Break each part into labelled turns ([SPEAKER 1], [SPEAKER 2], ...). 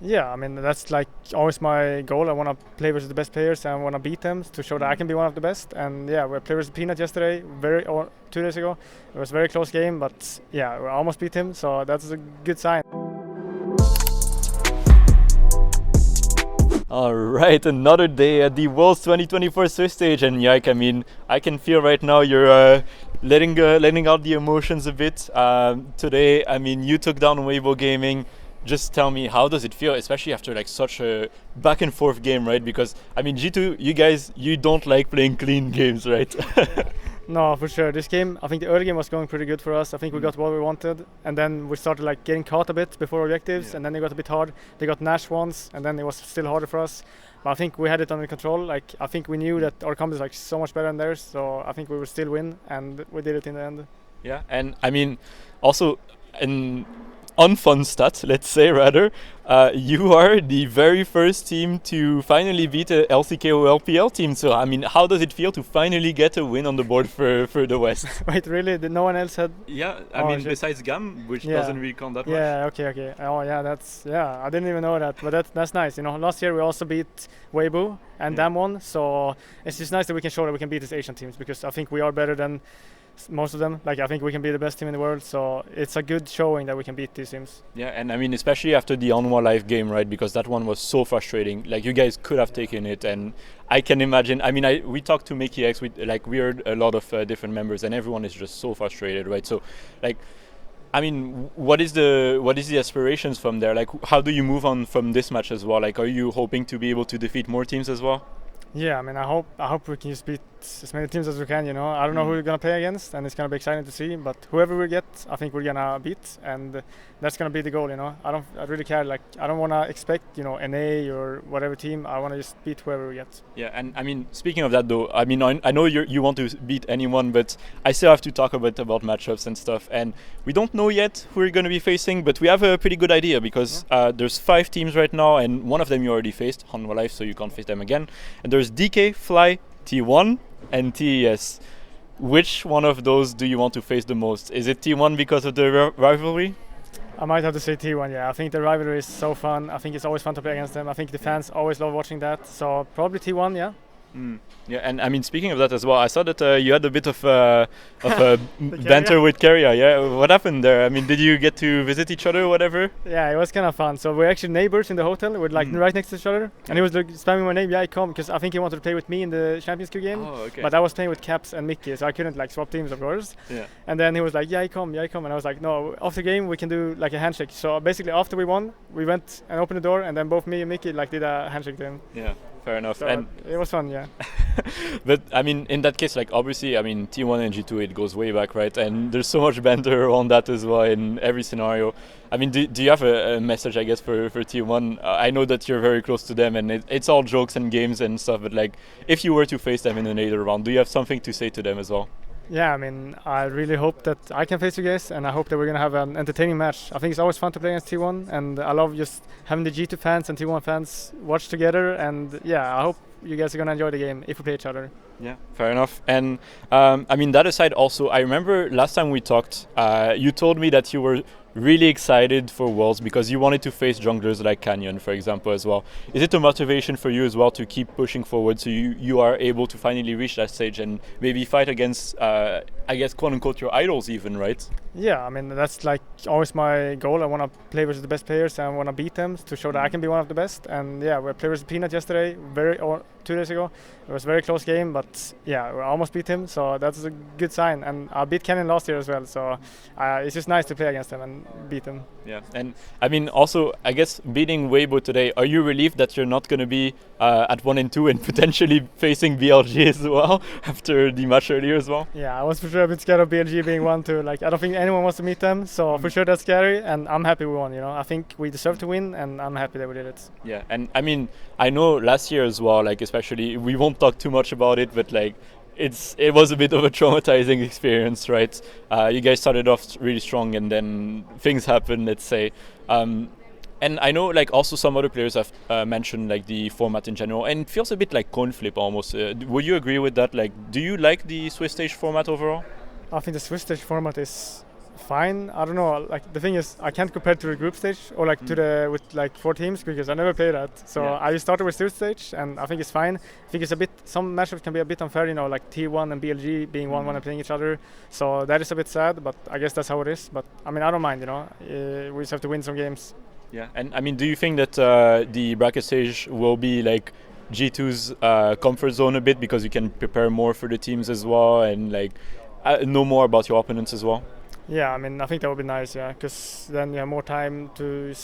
[SPEAKER 1] Yeah, I mean, that's like always my goal. I want to play versus the best players and I want to beat them to show that I can be one of the best. And yeah, we played versus Peanut yesterday, or 2 days ago. It was a very close game, but yeah, we almost beat him, so that's a good sign.
[SPEAKER 2] All right, another day at the Worlds 2024 Swiss stage, and Yike, I mean, I can feel right now you're letting out the emotions a bit. Today, I mean, you took down Weibo Gaming. Just tell me, how does it feel, especially after like such a back and forth game, right? Because I mean, G2, you guys, you don't like playing clean games, right?
[SPEAKER 1] No, for sure. This game, I think the early game was going pretty good for us. I think we got what we wanted, and then we started like getting caught a bit before objectives, and then it got a bit hard. They got Nash once, and then it was still harder for us. But I think we had it under control. Like I think we knew that our comp is like so much better than theirs, so I think we would still win, and we did it in the end.
[SPEAKER 2] Yeah, and I mean, also an unfun stat, let's say rather, you are the very first team to finally beat a LCKO LPL team. So I mean, how does it feel to finally get a win on the board for the West?
[SPEAKER 1] Wait, really? Did no one else had?
[SPEAKER 2] Yeah, I mean, besides GAM, which doesn't really count that much.
[SPEAKER 1] Yeah, okay. Oh yeah, I didn't even know that, but that's nice. You know, last year we also beat Weibo and Dam won, so it's just nice that we can show that we can beat these Asian teams, because I think we are better than most of them. Like I think we can be the best team in the world, so it's a good showing that we can beat these teams.
[SPEAKER 2] Yeah, and I mean, especially after the Onwa Live game, right? Because that one was so frustrating. Like you guys could have taken it, and I can imagine. I mean, we talked to Mickey X. We heard a lot of different members, and everyone is just so frustrated, right? So, like, I mean, what is the aspirations from there? Like, how do you move on from this match as well? Like, are you hoping to be able to defeat more teams as well?
[SPEAKER 1] Yeah, I mean, I hope we can just beat as many teams as we can. You know, I don't know who we're gonna play against, and it's gonna be exciting to see. But whoever we get, I think we're gonna beat, and that's gonna be the goal. You know, I really care. Like, I don't wanna expect NA or whatever team. I wanna just beat whoever we get.
[SPEAKER 2] Yeah, and I mean, speaking of that though, I mean, I know you want to beat anyone, but I still have to talk a bit about matchups and stuff. And we don't know yet who we're gonna be facing, but we have a pretty good idea, because there's 5 teams right now, and one of them you already faced, Hanwha Life, so you can't face them again. And there's DK, Fly, T1 and TES. Which one of those do you want to face the most? Is it T1 because of the rivalry?
[SPEAKER 1] I might have to say T1, yeah. I think the rivalry is so fun. I think it's always fun to play against them. I think the fans always love watching that. So probably T1, yeah.
[SPEAKER 2] Yeah, and I mean, speaking of that as well, I saw that you had a bit of banter with Keria. Yeah, what happened there? I mean, did you get to visit each other or whatever?
[SPEAKER 1] Yeah, it was kind of fun. So we're actually neighbors in the hotel. We're like right next to each other, and he was like spamming my name. Yeah, come, because I think he wanted to play with me in the Champions League game.
[SPEAKER 2] Oh, okay.
[SPEAKER 1] But I was playing with Caps and Mickey, so I couldn't like swap teams, of course.
[SPEAKER 2] Yeah.
[SPEAKER 1] And then he was like, yeah, come, and I was like, no. After the game, we can do like a handshake. So basically, after we won, we went and opened the door, and then both me and Mickey like did a handshake to him.
[SPEAKER 2] Yeah. Fair enough.
[SPEAKER 1] So
[SPEAKER 2] and
[SPEAKER 1] it was fun, yeah.
[SPEAKER 2] But I mean, in that case, like obviously, I mean, T1 and G2, it goes way back, right? And there's so much banter on that as well in every scenario. I mean, do you have a message, I guess, for T1? I know that you're very close to them, and it's all jokes and games and stuff. But like, if you were to face them in a later round, do you have something to say to them as well?
[SPEAKER 1] Yeah, I mean, I really hope that I can face you guys, and I hope that we're gonna have an entertaining match. I think it's always fun to play against T1, and I love just having the G2 fans and T1 fans watch together. And yeah, I hope you guys are gonna enjoy the game if we play each other.
[SPEAKER 2] Yeah, fair enough. And I mean, that aside, also, I remember last time we talked, you told me that you were really excited for Worlds because you wanted to face junglers like Canyon, for example, as well. Is it a motivation for you as well to keep pushing forward so you are able to finally reach that stage and maybe fight against, I guess, quote unquote, your idols even, right?
[SPEAKER 1] Yeah, I mean, that's like always my goal. I want to play versus the best players and I want to beat them to show that I can be one of the best. And yeah, we played versus Peanut yesterday, 2 days ago. It was a very close game, but yeah, we almost beat him, so that's a good sign. And I beat Canyon last year as well, so it's just nice to play against them and beat them.
[SPEAKER 2] Yeah, and I mean, also, I guess beating Weibo today, are you relieved that you're not going to be at 1 and 2 and potentially facing BLG as well after the match earlier as well?
[SPEAKER 1] Yeah, I was for sure a bit scared of BLG being 1-2. Like, I don't think anyone wants to meet them, so for sure that's scary. And I'm happy we won. You know, I think we deserve to win, and I'm happy that we did it.
[SPEAKER 2] Yeah, and I mean, I know last year as well. Like, especially, we won't talk too much about it, but like, it was a bit of a traumatizing experience, right? You guys started off really strong, and then things happened. Let's say. And I know, like, also some other players have mentioned like the format in general, and it feels a bit like coin flip almost. Would you agree with that? Like, do you like the Swiss stage format overall?
[SPEAKER 1] I think the Swiss stage format is fine. I don't know. Like the thing is, I can't compare to the group stage or like to the with like 4 teams because I never played that. So I just started with two stage, and I think it's fine. I think it's a bit. Some matchups can be a bit unfair, you know, like T1 and BLG being 1-1 and playing each other. So that is a bit sad, but I guess that's how it is. But I mean, I don't mind, you know. We just have to win some games.
[SPEAKER 2] Yeah, and I mean, do you think that the bracket stage will be like G2's comfort zone a bit because you can prepare more for the teams as well and like know more about your opponents as well?
[SPEAKER 1] Yeah, I mean, I think that would be nice, yeah, because then you have more time to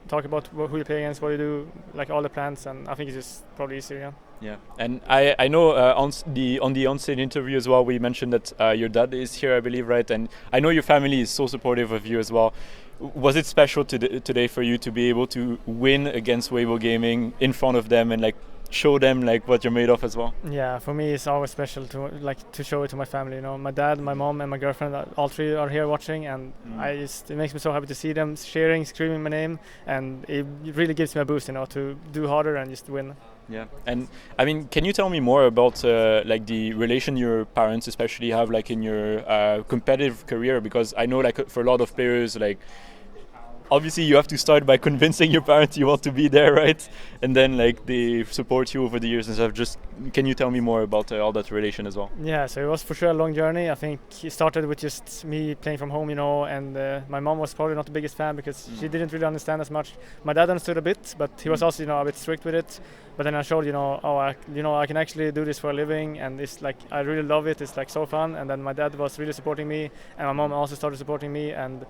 [SPEAKER 1] talk about who you play against, what you do, like all the plans, and I think it's just probably easier, yeah.
[SPEAKER 2] Yeah, and I know on the on-stage interview as well, we mentioned that your dad is here, I believe, right? And I know your family is so supportive of you as well. Was it special today for you to be able to win against Weibo Gaming in front of them and like show them like what you're made of as well?
[SPEAKER 1] Yeah, for me it's always special to show it to my family, you know. My dad, my mom and my girlfriend, all three are here watching, and it makes me so happy to see them cheering, screaming my name, and it really gives me a boost, you know, to do harder and just win.
[SPEAKER 2] Yeah, and I mean, can you tell me more about like the relation your parents especially have like in your competitive career? Because I know like for a lot of players, like obviously you have to start by convincing your parents you want to be there, right? And then like they support you over the years and stuff. Just can you tell me more about all that relation as well?
[SPEAKER 1] Yeah, so it was for sure a long journey. I think it started with just me playing from home, you know, and my mom was probably not the biggest fan because she didn't really understand as much. My dad understood a bit, but he was also, you know, a bit strict with it. But then I showed, you know, I can actually do this for a living, and it's like I really love it. It's like so fun. And then my dad was really supporting me, and my mom also started supporting me, and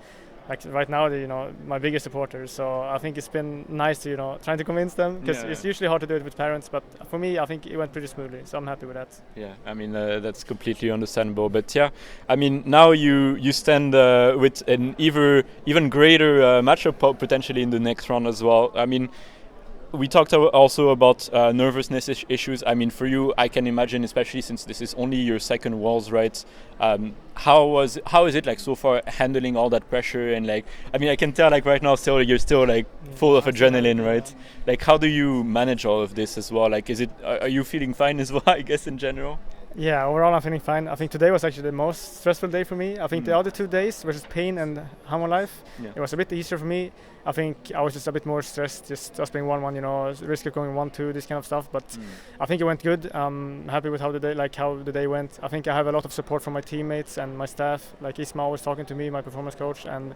[SPEAKER 1] like right now they're, you know, my biggest supporters. So I think it's been nice to, you know, trying to convince them, because it's usually hard to do it with parents, but for me I think it went pretty smoothly, so I'm happy with that.
[SPEAKER 2] Yeah, I mean that's completely understandable. But yeah, I mean now you stand with an even greater matchup potentially in the next round as well. I mean, we talked also about nervousness issues. I mean, for you, I can imagine, especially since this is only your second Worlds, right? How is it like so far handling all that pressure? And like, I mean, I can tell like right now still you're still like full of adrenaline, right? Like, how do you manage all of this as well? Like, are you feeling fine as well? I guess in general.
[SPEAKER 1] Yeah, overall I'm feeling fine. I think today was actually the most stressful day for me. I think the other 2 days versus Pain and Hammer Life, it was a bit easier for me. I think I was just a bit more stressed, just playing 1-1, you know, risk of going 1-2, this kind of stuff. But I think it went good. I'm happy with how the day went. I think I have a lot of support from my teammates and my staff. Like Isma always talking to me, my performance coach, and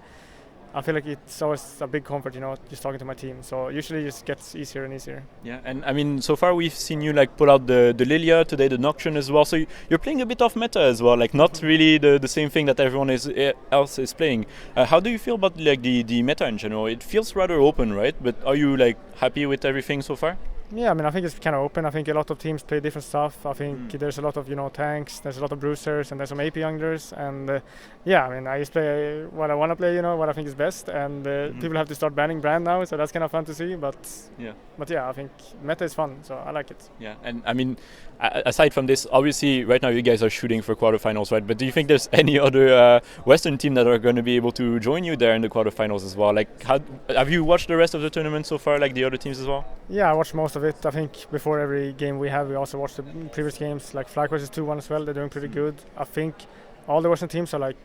[SPEAKER 1] I feel like it's always a big comfort, you know, just talking to my team. So usually it just gets easier and easier. Yeah,
[SPEAKER 2] and I mean, so far we've seen you like pull out the Lilia, today the Nocturne as well. So you're playing a bit of meta as well, like not really the same thing that everyone else is playing. How do you feel about like the meta in general? It feels rather open, right? But are you like happy with everything so far?
[SPEAKER 1] Yeah, I mean, I think it's kind of open. I think a lot of teams play different stuff. I think there's a lot of, you know, tanks, there's a lot of bruisers, and there's some AP youngsters. And yeah, I mean, I just play what I want to play, you know, what I think is best. And people have to start banning Brand now, so that's kind of fun to see. But yeah, I think meta is fun, so I like it.
[SPEAKER 2] Yeah, and I mean, aside from this, obviously right now you guys are shooting for quarterfinals, right? But do you think there's any other Western team that are going to be able to join you there in the quarterfinals as well? Like, have you watched the rest of the tournament so far, like the other teams as well?
[SPEAKER 1] Yeah, I watched most of it. I think before every game we also watched the previous games. Like FlyQuest is 2-1 as well. They're doing pretty good. I think all the Western teams are like,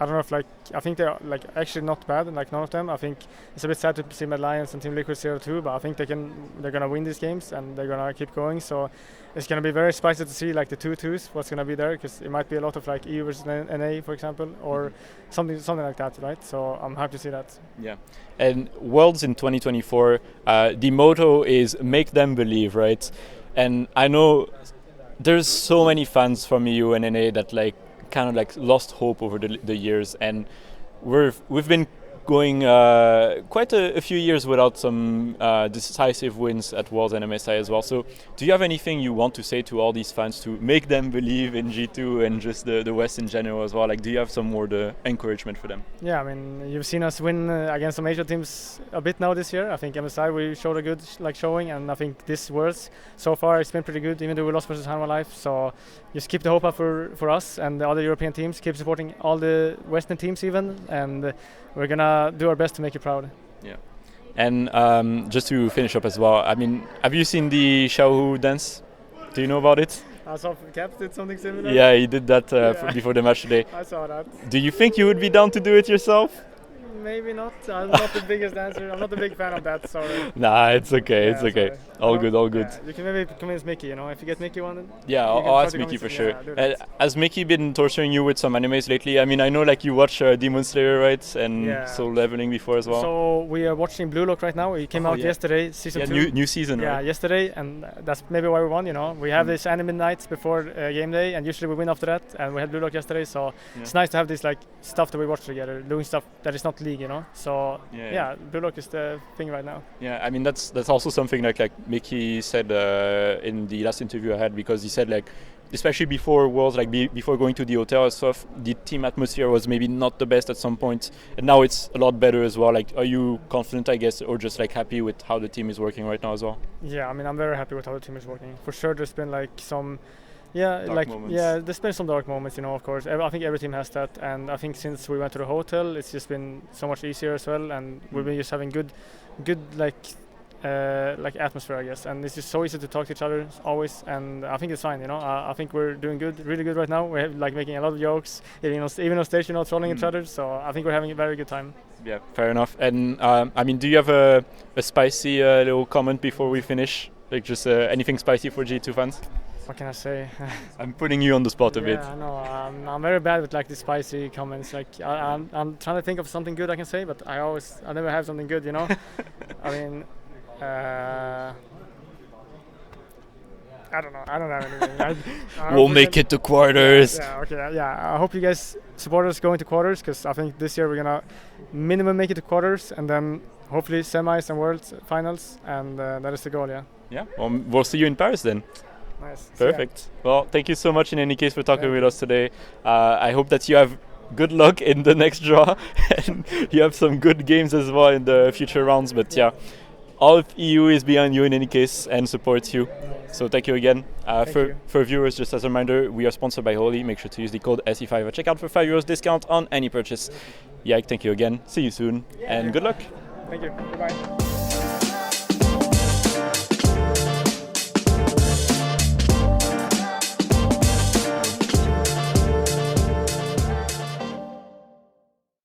[SPEAKER 1] I don't know if like, I think they're like actually not bad, like none of them. I think it's a bit sad to see Mad Lions and Team Liquid 0-2, but I think they're gonna win these games and they're gonna keep going. So it's gonna be very spicy to see like the 2-2s, what's gonna be there, because it might be a lot of like EU versus NA, for example, or something like that, right? So I'm happy to see that.
[SPEAKER 2] Yeah, and Worlds in 2024, the motto is make them believe, right? And I know there's so many fans from EU and NA that like kind of like lost hope over the years, and we've been going quite a few years without some decisive wins at Worlds and MSI as well. So do you have anything you want to say to all these fans to make them believe in G2 and just the West in general as well? Like, do you have some more encouragement for them?
[SPEAKER 1] Yeah, I mean, you've seen us win against some Asia teams a bit now this year. I think MSI we showed a good showing, and I think this Worlds so far it's been pretty good, even though we lost versus Hanwha Life. So just keep the hope up for us and the other European teams. Keep supporting all the Western teams even, and we're gonna do our best to make you proud.
[SPEAKER 2] Yeah. And just to finish up as well, I mean, have you seen the Xiaohu dance? Do you know about it?
[SPEAKER 1] I saw Caps did something similar.
[SPEAKER 2] Yeah, he did that before the match today.
[SPEAKER 1] I saw that.
[SPEAKER 2] Do you think you would be down to do it yourself?
[SPEAKER 1] Maybe not. I'm not the biggest dancer. I'm not a big fan of that. Sorry.
[SPEAKER 2] Nah, it's okay.
[SPEAKER 1] Yeah,
[SPEAKER 2] it's okay.
[SPEAKER 1] sorry.
[SPEAKER 2] All good. All good.
[SPEAKER 1] Yeah, you can maybe convince Mickey. You know, if you get Mickey one.
[SPEAKER 2] Yeah,
[SPEAKER 1] you can
[SPEAKER 2] I'll
[SPEAKER 1] try
[SPEAKER 2] ask
[SPEAKER 1] to
[SPEAKER 2] Mickey
[SPEAKER 1] convince
[SPEAKER 2] for
[SPEAKER 1] him.
[SPEAKER 2] sure.
[SPEAKER 1] Yeah, do that.
[SPEAKER 2] Has Mickey been torturing you with some animes lately? I mean, I know like you watch Demon Slayer, right? And Soul Leveling before as well.
[SPEAKER 1] So we are watching Blue Lock right now. It came out yesterday, season 2.
[SPEAKER 2] New season,
[SPEAKER 1] yeah,
[SPEAKER 2] right?
[SPEAKER 1] yesterday, and that's maybe why we won. You know, we have these anime nights before game day, and usually we win after that. And we had Blue Lock yesterday, so it's nice to have this like stuff that we watch together, doing stuff that is not league. You know, so Blue Lock is the thing right now.
[SPEAKER 2] Yeah, I mean that's also something like Mickey said in the last interview I had, because he said like, especially before Worlds, like before going to the hotel and stuff, the team atmosphere was maybe not the best at some point, and now it's a lot better as well. Like, are you confident, I guess, or just like happy with how the team is working right now as well?
[SPEAKER 1] Yeah, I mean, I'm very happy with how the team is working. For sure, there's been like some,
[SPEAKER 2] dark moments.
[SPEAKER 1] there's been some dark moments, you know, of course. I think every team has that, and I think since we went to the hotel, it's just been so much easier as well, and we've been just having good like atmosphere, I guess, and it's just so easy to talk to each other always, and I think it's fine, you know. I think we're doing good, really good right now. We're like making a lot of jokes, even on stage, you know, trolling each other. So I think we're having a very good time. Yeah,
[SPEAKER 2] fair enough. And I mean, do you have a spicy little comment before we finish? Like just anything spicy for G2 fans?
[SPEAKER 1] What can I say?
[SPEAKER 2] I'm putting you on the spot a bit.
[SPEAKER 1] Yeah, no, I'm very bad with like the spicy comments. Like I'm trying to think of something good I can say, but I never have something good, you know. I mean. I don't know. I don't have anything.
[SPEAKER 2] We'll make it to quarters.
[SPEAKER 1] I hope you guys support us going to quarters, because I think this year we're gonna minimum make it to quarters, and then hopefully semis and world finals, and that is the goal.
[SPEAKER 2] Yeah. We'll see you in Paris then.
[SPEAKER 1] Nice.
[SPEAKER 2] Perfect. Well, thank you so much in any case for talking with us today. I hope that you have good luck in the next draw and you have some good games as well in the future rounds. But all of EU is behind you in any case and supports you. So thank you again. For viewers, just as a reminder, we are sponsored by Holy. Make sure to use the code SE5 at checkout for €5 discount on any purchase. Yike, thank you again. See you soon and good luck.
[SPEAKER 1] Thank you. Bye.